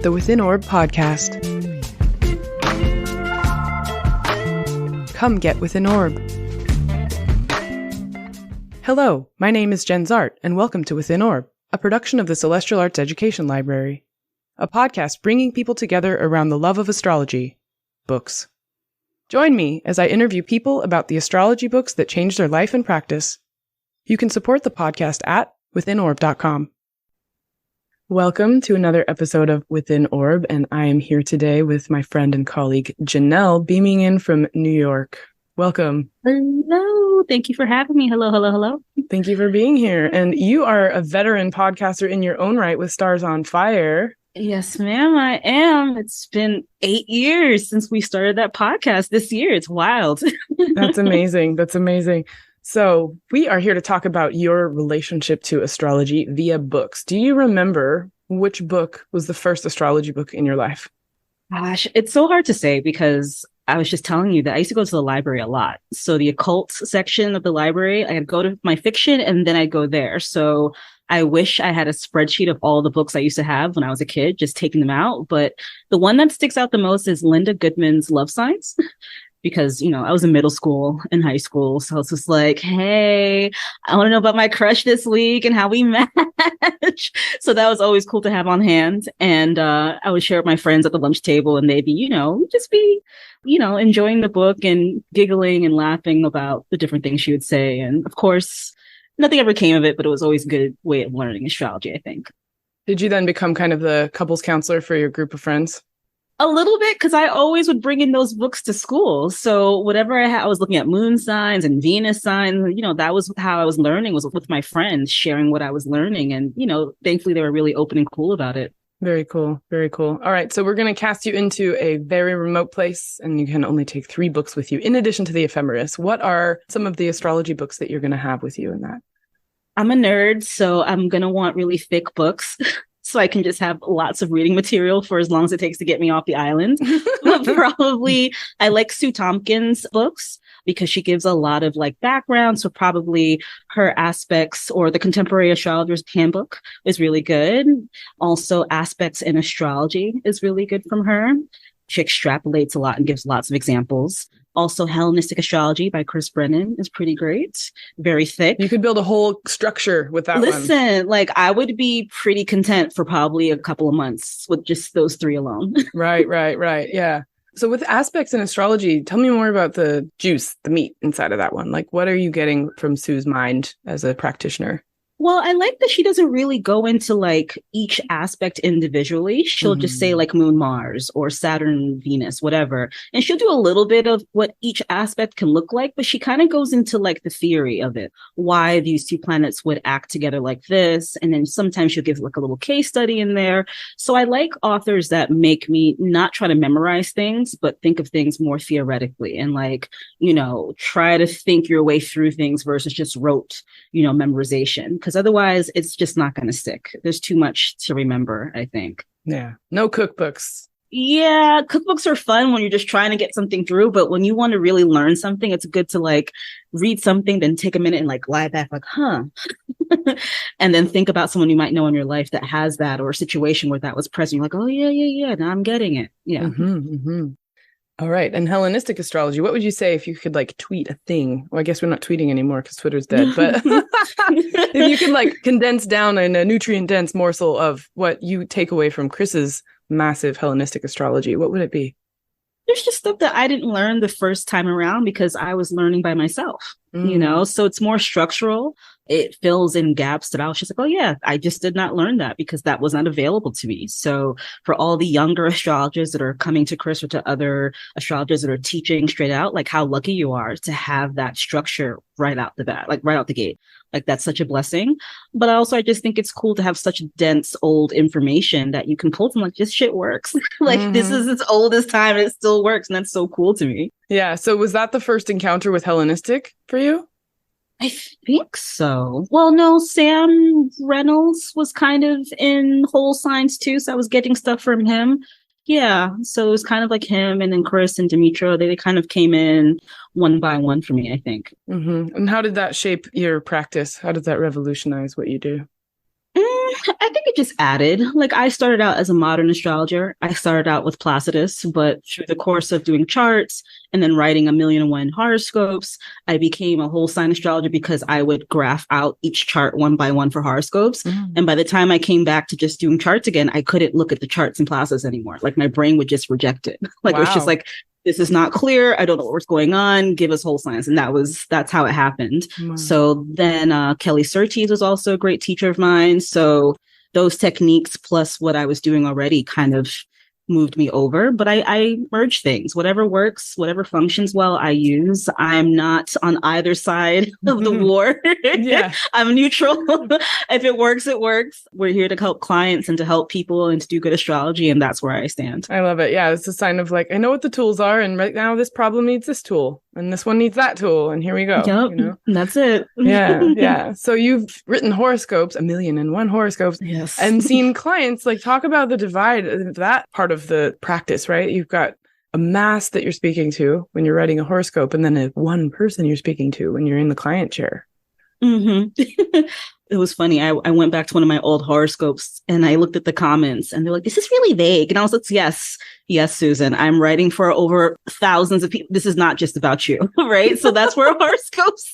the Within Orb podcast. Come get Within Orb. Hello, my name is Jen Zart, and welcome to Within Orb, a production of the Celestial Arts Education Library, a podcast bringing people together around the love of astrology, books. Join me as I interview people about the astrology books that changed their life and practice. You can support the podcast at withinorb.com. Welcome to another episode of Within Orb, and I am here today with my friend and colleague Janelle, beaming in from New York. Welcome. Hello. Thank you for having me. Hello, hello, hello. Thank you for being here. And you are a veteran podcaster in your own right with Stars on Fire. Yes, ma'am, I am. It's been 8 years since we started that podcast this year. It's wild. That's amazing. That's amazing. So we are here to talk about your relationship to astrology via books. Do you remember which book was the first astrology book in your life? Gosh, it's so hard to say because I was just telling you that I used to go to the library a lot. So the occult section of the library, I'd go to my fiction and then I'd go there. So I wish I had a spreadsheet of all the books I used to have when I was a kid, just taking them out. But the one that sticks out the most is Linda Goodman's Love Signs. Because, I was in middle school and high school. So it's just like, hey, I want to know about my crush this week and how we match. So that was always cool to have on hand. And I would share with my friends at the lunch table and they'd be, just be, enjoying the book and giggling and laughing about the different things she would say. And of course, nothing ever came of it, but it was always a good way of learning astrology, I think. Did you then become kind of the couples counselor for your group of friends? A little bit, because I always would bring in those books to school. So whatever I was looking at moon signs and Venus signs, that was how I was learning, was with my friends, sharing what I was learning. And, thankfully they were really open and cool about it. Very cool. Very cool. All right. So we're going to cast you into a very remote place and you can only take 3 books with you in addition to the ephemeris. What are some of the astrology books that you're going to have with you in that? I'm a nerd, so I'm going to want really thick books. So I can just have lots of reading material for as long as it takes to get me off the island. But probably I like Sue Tompkins' books because she gives a lot of background. So probably her aspects or the Contemporary Astrologer's Handbook is really good. Also Aspects in Astrology is really good from her. She extrapolates a lot and gives lots of examples. Also, Hellenistic Astrology by Brennan is pretty great. Very thick. You could build a whole structure with that one. Listen, I would be pretty content for probably a couple of months with just those 3 alone. Right. Yeah. So with Aspects in Astrology, tell me more about the juice, the meat inside of that one. What are you getting from Sue's mind as a practitioner? Well, I like that she doesn't really go into each aspect individually. She'll just say Moon Mars or Saturn Venus, whatever. And she'll do a little bit of what each aspect can look like, but she kind of goes into the theory of it, why these 2 planets would act together like this. And then sometimes she'll give a little case study in there. So I like authors that make me not try to memorize things, but think of things more theoretically and try to think your way through things versus just rote, memorization. Because otherwise it's just not going to stick. There's too much to remember, I think. Yeah. No cookbooks. Yeah. Cookbooks are fun when you're just trying to get something through. But when you want to really learn something, it's good to read something, then take a minute and lie back and then think about someone you might know in your life that has that or a situation where that was present. You're like, oh, yeah. Now I'm getting it. Yeah. All right. And Hellenistic astrology, what would you say if you could tweet a thing? Well, I guess we're not tweeting anymore because Twitter's dead. But if you could condense down in a nutrient dense morsel of what you take away from Chris's massive Hellenistic astrology, what would it be? There's just stuff that I didn't learn the first time around because I was learning by myself, so it's more structural. It fills in gaps that I was just oh yeah, I just did not learn that because that was not available to me. So for all the younger astrologers that are coming to Chris or to other astrologers that are teaching straight out, how lucky you are to have that structure right out the bat, right out the gate. That's such a blessing. But also, I just think it's cool to have such dense old information that you can pull from this shit works. This is its oldest time and it still works. And that's so cool to me. Yeah. So was that the first encounter with Hellenistic for you? I think so. Well, no, Sam Reynolds was kind of in whole signs too. So I was getting stuff from him. Yeah. So it was kind of him and then Chris and Demetrio. They kind of came in one by one for me, I think. And how did that shape your practice? How did that revolutionize what you do? I I think it just added. Like, I started out as a modern astrologer. I started out with Placidus, but through the course of doing charts and then writing 1,000,001 horoscopes, I became a whole sign astrologer because I would graph out each chart one by one for horoscopes. And by the time I came back to just doing charts again, I couldn't look at the charts in Placidus anymore. Like, my brain would just reject it. Like, it was just like, this is not clear. I don't know what's going on. Give us whole signs. And that's how it happened. So then Kelly Surtees was also a great teacher of mine. So those techniques plus what I was doing already kind of moved me over, but I merge things. Whatever works, whatever functions well, I use. I'm not on either side of the war. I'm neutral. If it works, it works. We're here to help clients and to help people and to do good astrology, and that's where I stand. I love it. Yeah, it's a sign of like, I know what the tools are, and right now this problem needs this tool, and this one needs that tool, and here we go. Yep, you know? That's it. Yeah. So you've written horoscopes, 1,000,001 horoscopes, yes, and seen clients. Like, talk about the divide, that part of the practice, right? You've got a mass that you're speaking to when you're writing a horoscope, and then one person you're speaking to when you're in the client chair. It was funny. I went back to one of my old horoscopes and I looked at the comments and they're like, this is really vague. And I was like, yes, Susan, I'm writing for over thousands of people. This is not just about you, right? So that's where horoscopes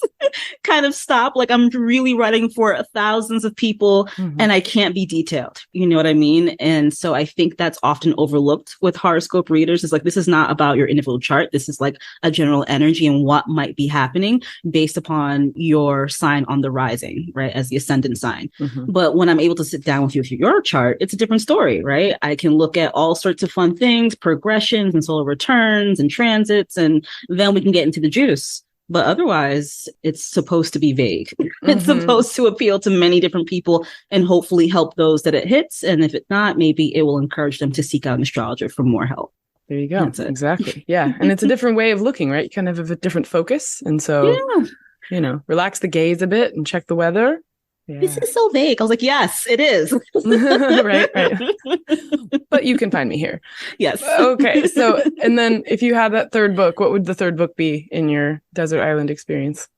kind of stop. Like, I'm really writing for thousands of people and I can't be detailed. You know what I mean? And so I think that's often overlooked with horoscope readers. It's like, this is not about your individual chart. This is like a general energy and what might be happening based upon your sign on the rising, right? As the ascendant sign. But when I'm able to sit down with you with your chart, it's a different story, right? I can look at all sorts of fun things, progressions and solar returns and transits, and then we can get into the juice. But otherwise, it's supposed to be vague. It's supposed to appeal to many different people and hopefully help those that it hits. And if it's not, maybe it will encourage them to seek out an astrologer for more help. There you go. Exactly. Yeah. And it's a different way of looking, right? You kind of have a different focus. And so, relax the gaze a bit and check the weather. Yeah. This is so vague. I was like, yes, it is. right. But you can find me here. Yes. Okay. So, and then if you had that third book, what would the third book be in your desert island experience?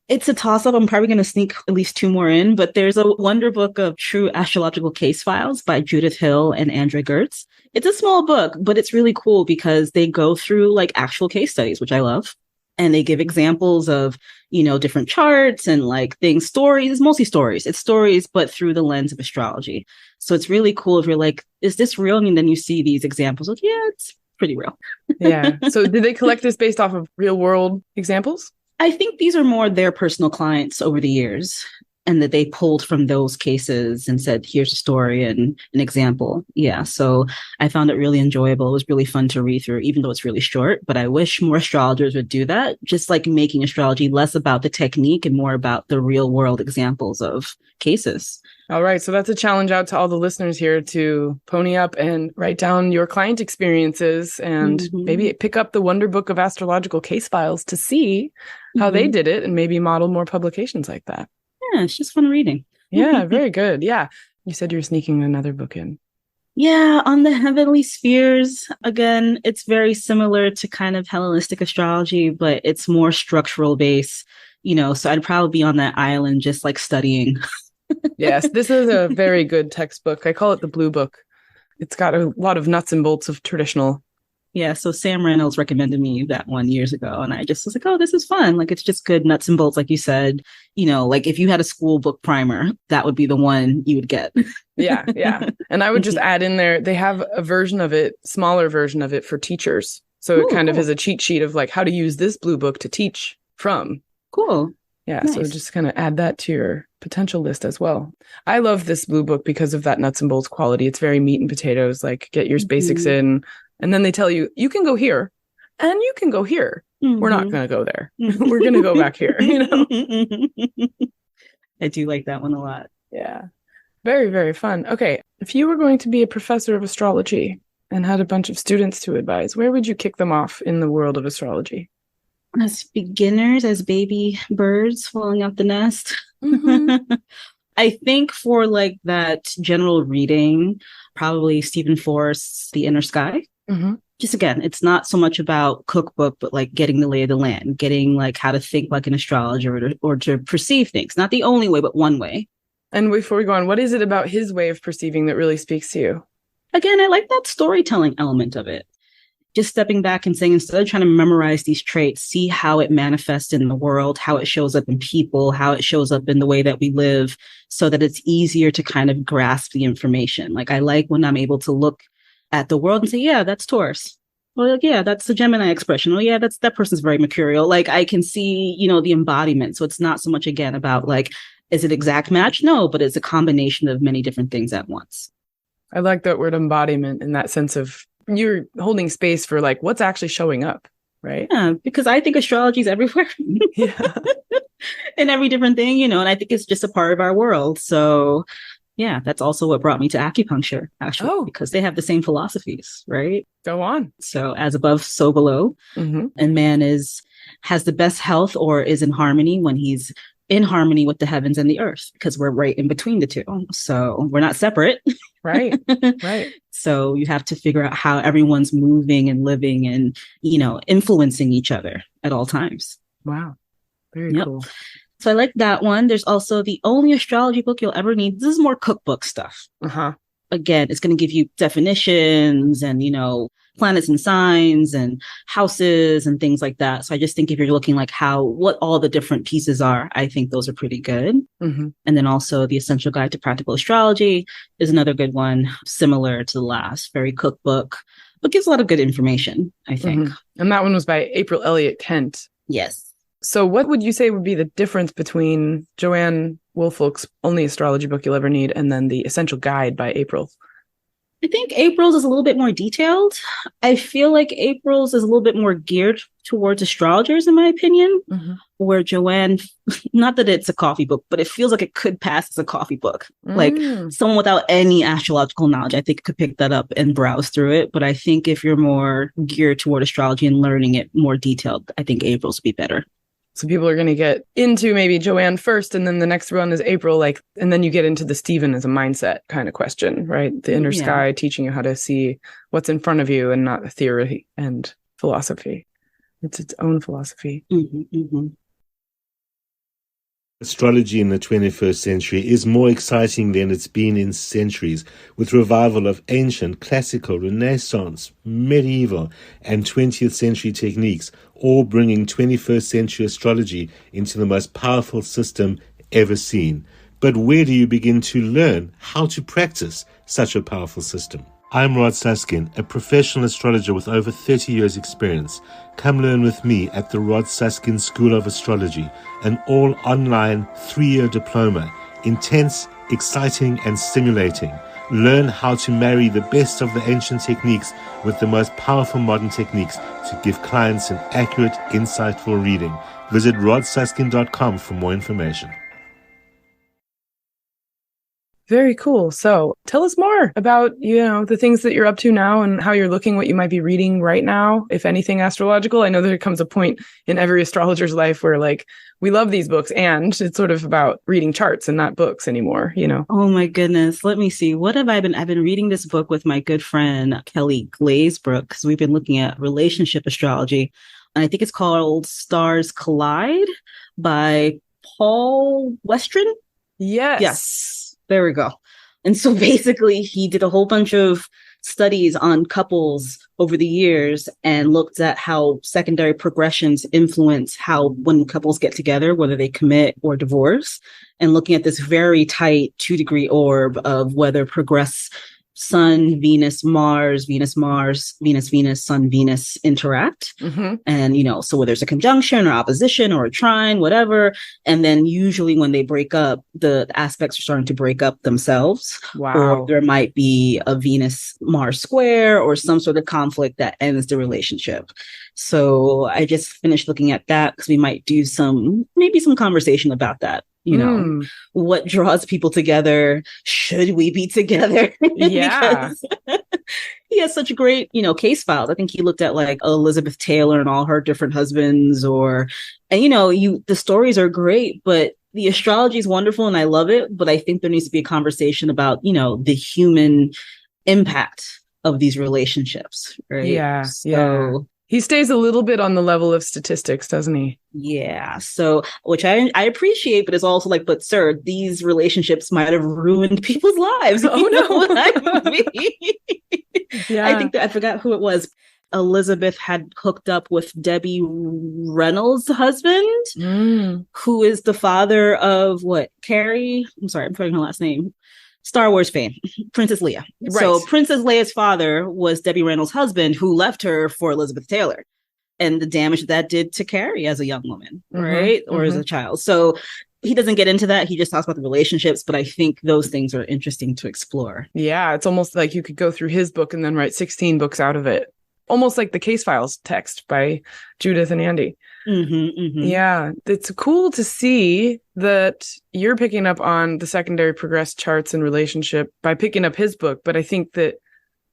It's a toss-up. I'm probably going to sneak at least 2 more in, but there's a Wonderbook of True Astrological Case Files by Judith Hill and Andrea Gehrz. It's a small book, but it's really cool because they go through like actual case studies, which I love. And they give examples of, different charts and like stories. It's mostly stories. It's stories, but through the lens of astrology. So it's really cool if you're like, is this real? And then you see these examples like, yeah, it's pretty real. Yeah. So did they collect this based off of real world examples? I think these are more their personal clients over the years, and that they pulled from those cases and said, here's a story and an example. Yeah. So I found it really enjoyable. It was really fun to read through, even though it's really short. But I wish more astrologers would do that, just like making astrology less about the technique and more about the real world examples of cases. All right. So that's a challenge out to all the listeners here to pony up and write down your client experiences and maybe pick up the Wonderbook of Astrological Case Files to see how they did it and maybe model more publications like that. Yeah, it's just fun reading. Yeah, very good. Yeah. You said you're sneaking another book in. Yeah, on the heavenly spheres. Again, it's very similar to kind of Hellenistic astrology, but it's more structural based, so I'd probably be on that island just like studying. Yes, this is a very good textbook. I call it the Blue Book. It's got a lot of nuts and bolts of traditional. Yeah, so Sam Reynolds recommended me that one years ago, and I just was like, oh, this is fun. Like, it's just good nuts and bolts, like you said. Like if you had a school book primer, that would be the one you would get. Yeah. And I would just add in there, they have a version of it, smaller version of it for teachers. So it kind of is a cheat sheet of like how to use this Blue Book to teach from. Cool. Yeah, nice. So just kind of add that to your potential list as well. I love this Blue Book because of that nuts and bolts quality. It's very meat and potatoes, like get your basics in. And then they tell you, you can go here and you can go here. We're not going to go there. We're going to go back here. I do like that one a lot. Yeah. Very, very fun. Okay. If you were going to be a professor of astrology and had a bunch of students to advise, where would you kick them off in the world of astrology? As beginners, as baby birds falling out the nest. I think for like that general reading, probably Steven Forrest's The Inner Sky. Just again, it's not so much about cookbook, but like getting the lay of the land, getting like how to think like an astrologer or to perceive things. Not the only way, but one way. And before we go on, what is it about his way of perceiving that really speaks to you? Again, I like that storytelling element of it. Just stepping back and saying, instead of trying to memorize these traits, see how it manifests in the world, how it shows up in people, how it shows up in the way that we live, so that it's easier to kind of grasp the information. Like, I like when I'm able to look at the world and say, yeah, that's Taurus. Well, like, yeah, that's the Gemini expression. Oh, yeah, that person's very mercurial. Like, I can see, the embodiment. So it's not so much, again, about like, is it exact match? No, but it's a combination of many different things at once. I like that word embodiment in that sense of you're holding space for like what's actually showing up, right? Yeah, because I think astrology is everywhere. Yeah. In every different thing, and I think it's just a part of our world. So yeah, that's also what brought me to acupuncture, actually, because they have the same philosophies, right? Go on. So as above, so below. Mm-hmm. And man has the best health or is in harmony when he's in harmony with the heavens and the earth, because we're right in between the two. So we're not separate. Right. Right. So you have to figure out how everyone's moving and living and, influencing each other at all times. Wow. Very cool. So I like that one. There's also The Only Astrology Book You'll Ever Need. This is more cookbook stuff. Uh-huh. Again, it's going to give you definitions and, planets and signs and houses and things like that. So I just think if you're looking like what all the different pieces are, I think those are pretty good. Mm-hmm. And then also The Essential Guide to Practical Astrology is another good one, similar to the last, very cookbook, but gives a lot of good information, I think. Mm-hmm. And that one was by April Elliott Kent. Yes. So what would you say would be the difference between Joanne Woolfolk's Only Astrology Book You'll Ever Need and then The Essential Guide by April? I think April's is a little bit more detailed. I feel like April's is a little bit more geared towards astrologers, in my opinion, where Joanne, not that it's a coffee book, but it feels like it could pass as a coffee book. Like someone without any astrological knowledge, I think could pick that up and browse through it. But I think if you're more geared toward astrology and learning it more detailed, I think April's would be better. So people are going to get into maybe Joanne first, and then the next one is April, and then you get into the Steven as a mindset kind of question, right? The inner sky teaching you how to see what's in front of you and not theory and philosophy. It's its own philosophy. Mm-hmm, mm-hmm. Astrology in the 21st century is more exciting than it's been in centuries, with revival of ancient, classical, Renaissance, medieval, and 20th century techniques, all bringing 21st century astrology into the most powerful system ever seen. But where do you begin to learn how to practice such a powerful system? I'm Rod Suskin, a professional astrologer with over 30 years experience. Come learn with me at the Rod Suskin School of Astrology, an all-online 3-year diploma, intense, exciting, and stimulating. Learn how to marry the best of the ancient techniques with the most powerful modern techniques to give clients an accurate, insightful reading. Visit rodsuskin.com for more information. Very cool. So tell us more about, the things that you're up to now and how you're looking, what you might be reading right now, if anything astrological. I know there comes a point in every astrologer's life where we love these books and it's sort of about reading charts and not books anymore, Oh my goodness. Let me see. What have I been? I've been reading this book with my good friend, Kelly Glazebrook, because we've been looking at relationship astrology. And I think it's called Stars Collide by Paul Westran. Yes. There we go. And so basically he did a whole bunch of studies on couples over the years and looked at how secondary progressions influence how when couples get together, whether they commit or divorce, and looking at this very tight 2-degree orb of whether progress Sun, Venus, Mars, Venus, Mars, Venus, Venus, Sun, Venus interact. Mm-hmm. And, so whether there's a conjunction or opposition or a trine, whatever. And then usually when they break up, the aspects are starting to break up themselves. Wow. Or there might be a Venus, Mars square or some sort of conflict that ends the relationship. So I just finished looking at that because we might do maybe some conversation about that. What draws people together? Should we be together? Yeah. He has such great, case files. I think he looked at Elizabeth Taylor and all her different husbands the stories are great, but the astrology is wonderful and I love it. But I think there needs to be a conversation about, the human impact of these relationships. Right. Yeah. So He stays a little bit on the level of statistics, doesn't he? Yeah. So, which I appreciate, but it's also like, but sir, these relationships might have ruined people's lives. Oh, You know no. what I mean? Yeah. I think that I forgot who it was. Elizabeth had hooked up with Debbie Reynolds' husband, who is the father of what? Carrie? I'm sorry, I'm forgetting her last name. Star Wars fame, Princess Leia. Right. So Princess Leia's father was Debbie Reynolds' husband, who left her for Elizabeth Taylor. And the damage that did to Carrie as a young woman, right? Or as a child. So he doesn't get into that. He just talks about the relationships, but I think those things are interesting to explore. Yeah, it's almost like you could go through his book and then write 16 books out of it. Almost like the Case Files text by Judith and Andy. Yeah, it's cool to see that you're picking up on the secondary progressed charts and relationship by picking up his book. But I think that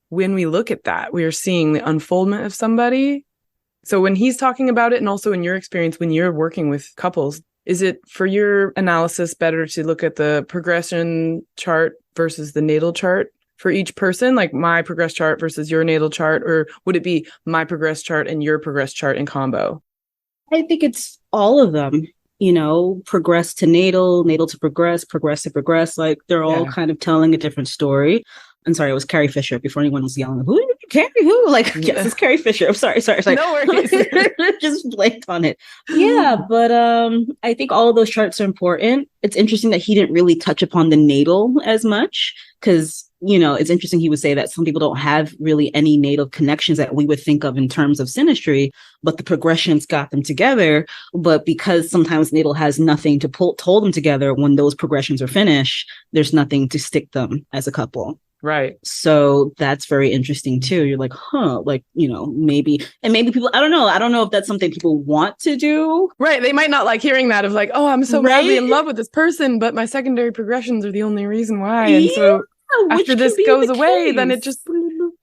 when we look at that, we are seeing the unfoldment of somebody. So when he's talking about it, and also in your experience, when you're working with couples, is it for your analysis better to look at the progression chart versus the natal chart for each person, like my progress chart versus your natal chart? Or would it be my progress chart and your progress chart in combo? I think it's all of them, you know, progress to natal, natal to progress to progress. Like they're all kind of telling a different story. I'm sorry, it was Carrie Fisher before anyone was yelling, who? Carrie who? Like, yes, it's Carrie Fisher. I'm sorry. No worries. Just blanked on it. Yeah, but I think all of those charts are important. It's interesting that he didn't really touch upon the natal as much because, you know, it's interesting he would say that some people don't have really any natal connections that we would think of in terms of synastry, but the progressions got them together. But because sometimes natal has nothing to hold them together, when those progressions are finished, there's nothing to stick them as a couple. Right. So that's very interesting too. You're like, huh, like, you know, maybe people, I don't know if that's something people want to do. Right. They might not like hearing that of like, oh, I'm so madly in love with this person, but my secondary progressions are the only reason why. And so after this goes away, then it just,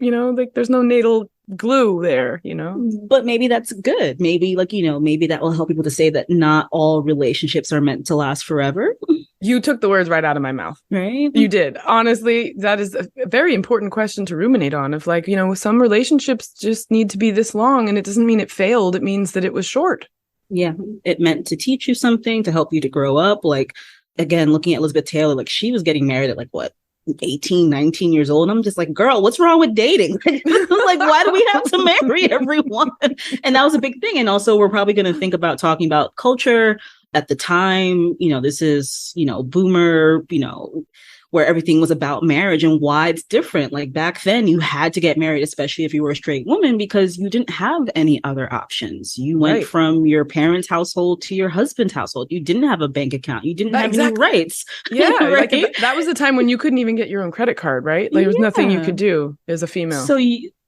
you know, like there's no natal glue there, you know. But maybe that's good. Maybe like, you know, maybe that will help people to say that not all relationships are meant to last forever. You took the words right out of my mouth. Right. You did. Honestly, that is a very important question to ruminate on. Of like, you know, some relationships just need to be this long, and it doesn't mean it failed. It means that it was short. Yeah. It meant to teach you something, to help you to grow up. Like, again, looking at Elizabeth Taylor, like she was getting married at like what? 18, 19 years old. And I'm just like, girl, what's wrong with dating? Like, why do we have to marry everyone? And that was a big thing. And also, we're probably going to think about talking about culture at the time. You know, this is, you know, boomer, you know, where everything was about marriage and why it's different. Like back then, you had to get married, especially if you were a straight woman, because you didn't have any other options. You went from your parents' household to your husband's household. You didn't have a bank account. You didn't have any rights. Yeah, right? Like that was the time when you couldn't even get your own credit card, right? Like there was nothing you could do as a female. So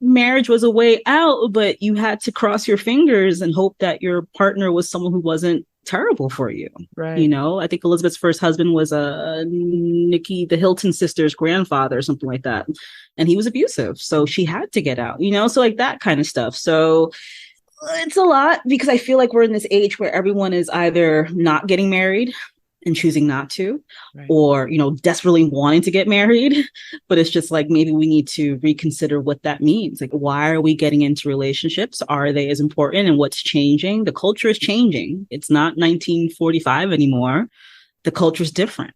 marriage was a way out, but you had to cross your fingers and hope that your partner was someone who wasn't terrible for you. Right. You know, I think Elizabeth's first husband was Nikki, the Hilton sisters' grandfather or something like that. And he was abusive. So she had to get out, you know, so like that kind of stuff. So it's a lot because I feel like we're in this age where everyone is either not getting married and choosing not to, or, you know, desperately wanting to get married. But it's just like, maybe we need to reconsider what that means. Like, why are we getting into relationships? Are they as important? And what's changing? The culture is changing. It's not 1945 anymore. The culture is different.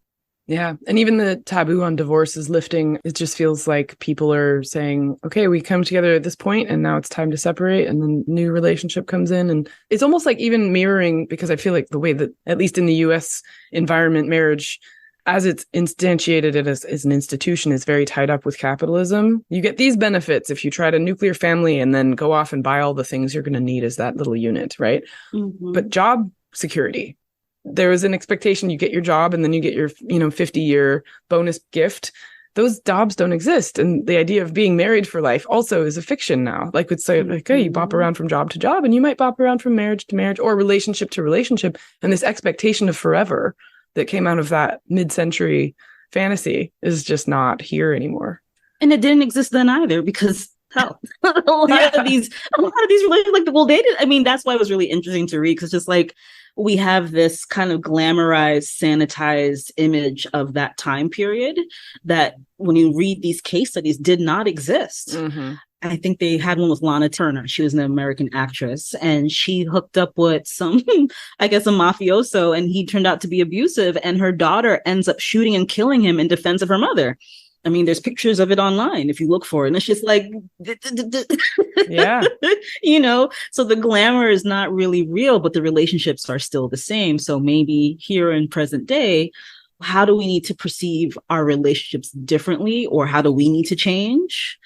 Yeah. And even the taboo on divorce is lifting. It just feels like people are saying, okay, we come together at this point and now it's time to separate, and then new relationship comes in. And it's almost like even mirroring, because I feel like the way that, at least in the US environment, marriage, as it's instantiated as an institution, is very tied up with capitalism. You get these benefits if you try to nuclear family and then go off and buy all the things you're going to need as that little unit, right? Mm-hmm. But job security, there is an expectation you get your job and then you get your, 50-year bonus gift. Those jobs don't exist. And the idea of being married for life also is a fiction now. Like it's like, okay, you bop around from job to job, and you might bop around from marriage to marriage or relationship to relationship. And this expectation of forever that came out of that mid-century fantasy is just not here anymore. And it didn't exist then either, because a lot of these relations, like, well, they did. I mean, that's why it was really interesting to read, because just like, we have this kind of glamorized, sanitized image of that time period that when you read these case studies did not exist. Mm-hmm. I think they had one with Lana Turner. She was an American actress, and she hooked up with some, I guess, a mafioso, and he turned out to be abusive, and her daughter ends up shooting and killing him in defense of her mother. I mean, there's pictures of it online if you look for it, and it's just like, yeah, so the glamour is not really real, but the relationships are still the same. So maybe here in present day, how do we need to perceive our relationships differently, or how do we need to change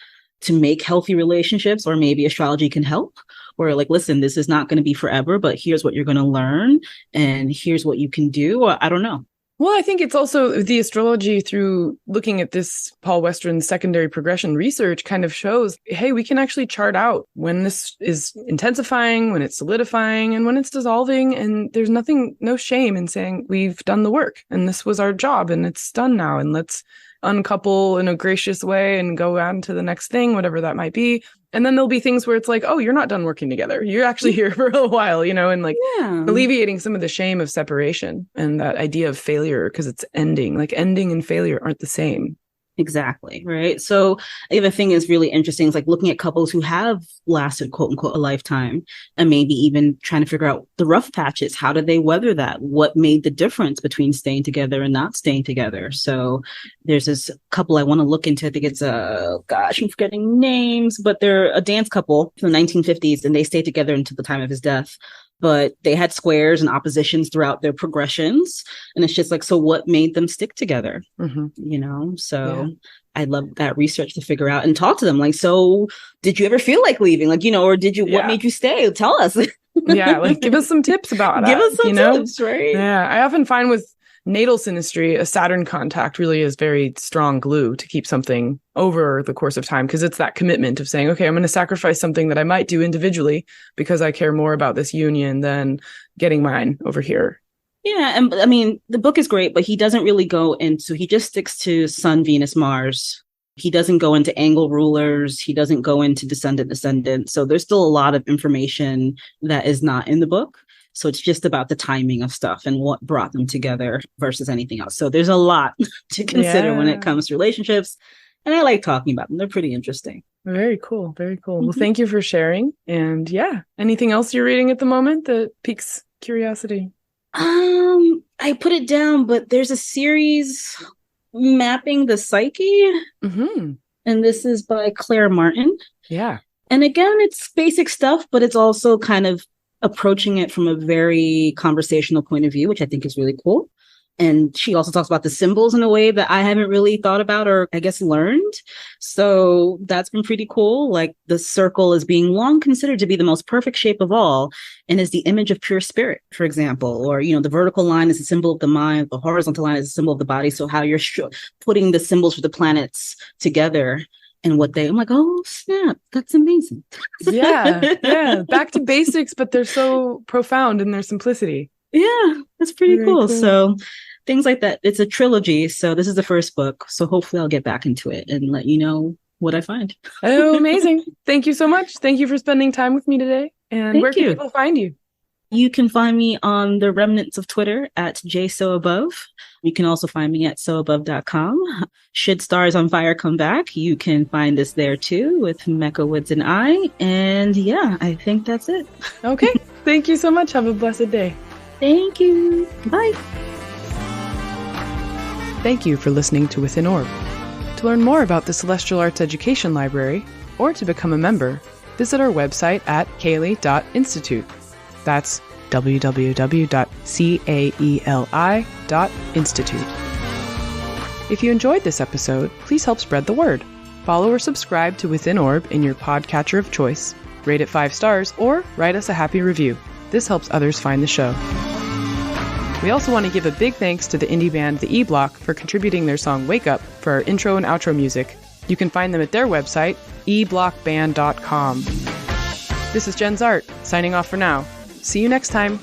to make healthy relationships? Or maybe astrology can help, or like, listen, this is not going to be forever, but here's what you're going to learn and here's what you can do. Or I don't know. Well, I think it's also the astrology through looking at this Paul Westran secondary progression research kind of shows, hey, we can actually chart out when this is intensifying, when it's solidifying, and when it's dissolving. And there's no shame in saying we've done the work and this was our job and it's done now. And let's uncouple in a gracious way and go on to the next thing, whatever that might be. And then there'll be things where it's like, oh, you're not done working together. You're actually here for a while, and like alleviating some of the shame of separation and that idea of failure, because it's ending. Like ending and failure aren't the same. Exactly. Right. So the other thing is really interesting is like looking at couples who have lasted, quote unquote, a lifetime, and maybe even trying to figure out the rough patches. How did they weather that? What made the difference between staying together and not staying together? So there's this couple I want to look into. I think it's I'm forgetting names, but they're a dance couple from the 1950s, and they stayed together until the time of his death. But they had squares and oppositions throughout their progressions. And it's just like, so what made them stick together? Mm-hmm. So I love that research to figure out and talk to them. Like, so did you ever feel like leaving? Like, or did you, what made you stay? Tell us. Like give us some tips about that. Give us some tips, right? Yeah. I often find with natal synastry, a Saturn contact really is very strong glue to keep something over the course of time, because it's that commitment of saying, okay, I'm going to sacrifice something that I might do individually because I care more about this union than getting mine over here. Yeah. And I mean, the book is great, but he doesn't really go into, he just sticks to Sun, Venus, Mars. He doesn't go into angle rulers. He doesn't go into descendant. So there's still a lot of information that is not in the book. So it's just about the timing of stuff and what brought them together versus anything else. So there's a lot to consider when it comes to relationships. And I like talking about them. They're pretty interesting. Very cool. Very cool. Mm-hmm. Well, thank you for sharing. And anything else you're reading at the moment that piques curiosity? I put it down, but there's a series, Mapping the Psyche. Mm-hmm. And this is by Clare Martin. Yeah. And again, it's basic stuff, but it's also kind of approaching it from a very conversational point of view, which I think is really cool. And she also talks about the symbols in a way that I haven't really thought about or I guess learned. So that's been pretty cool. Like the circle is being long considered to be the most perfect shape of all and is the image of pure spirit, for example. Or, the vertical line is a symbol of the mind. The horizontal line is a symbol of the body. So how you're putting the symbols for the planets together and I'm like, oh, snap, that's amazing. Yeah. Back to basics, but they're so profound in their simplicity. Yeah, that's pretty Very cool. So things like that. It's a trilogy. So this is the first book. So hopefully I'll get back into it and let you know what I find. Oh, amazing. Thank you so much. Thank you for spending time with me today. And where can people find you? You can find me on the remnants of Twitter at jsoabove. You can also find me at soabove.com. Should Stars on Fire come back, you can find us there too with Mecca Woods and I. And I think that's it. Okay. Thank you so much. Have a blessed day. Thank you. Bye. Thank you for listening to Within Orb. To learn more about the Celestial Arts Education Library or to become a member, visit our website at CAELi.institute. That's www.caeli.institute. If you enjoyed this episode, please help spread the word. Follow or subscribe to Within Orb in your podcatcher of choice, rate it 5 stars, or write us a happy review. This helps others find the show. We also want to give a big thanks to the indie band The E-Block for contributing their song Wake Up for our intro and outro music. You can find them at their website, eblockband.com. This is Jen's Art, signing off for now. See you next time.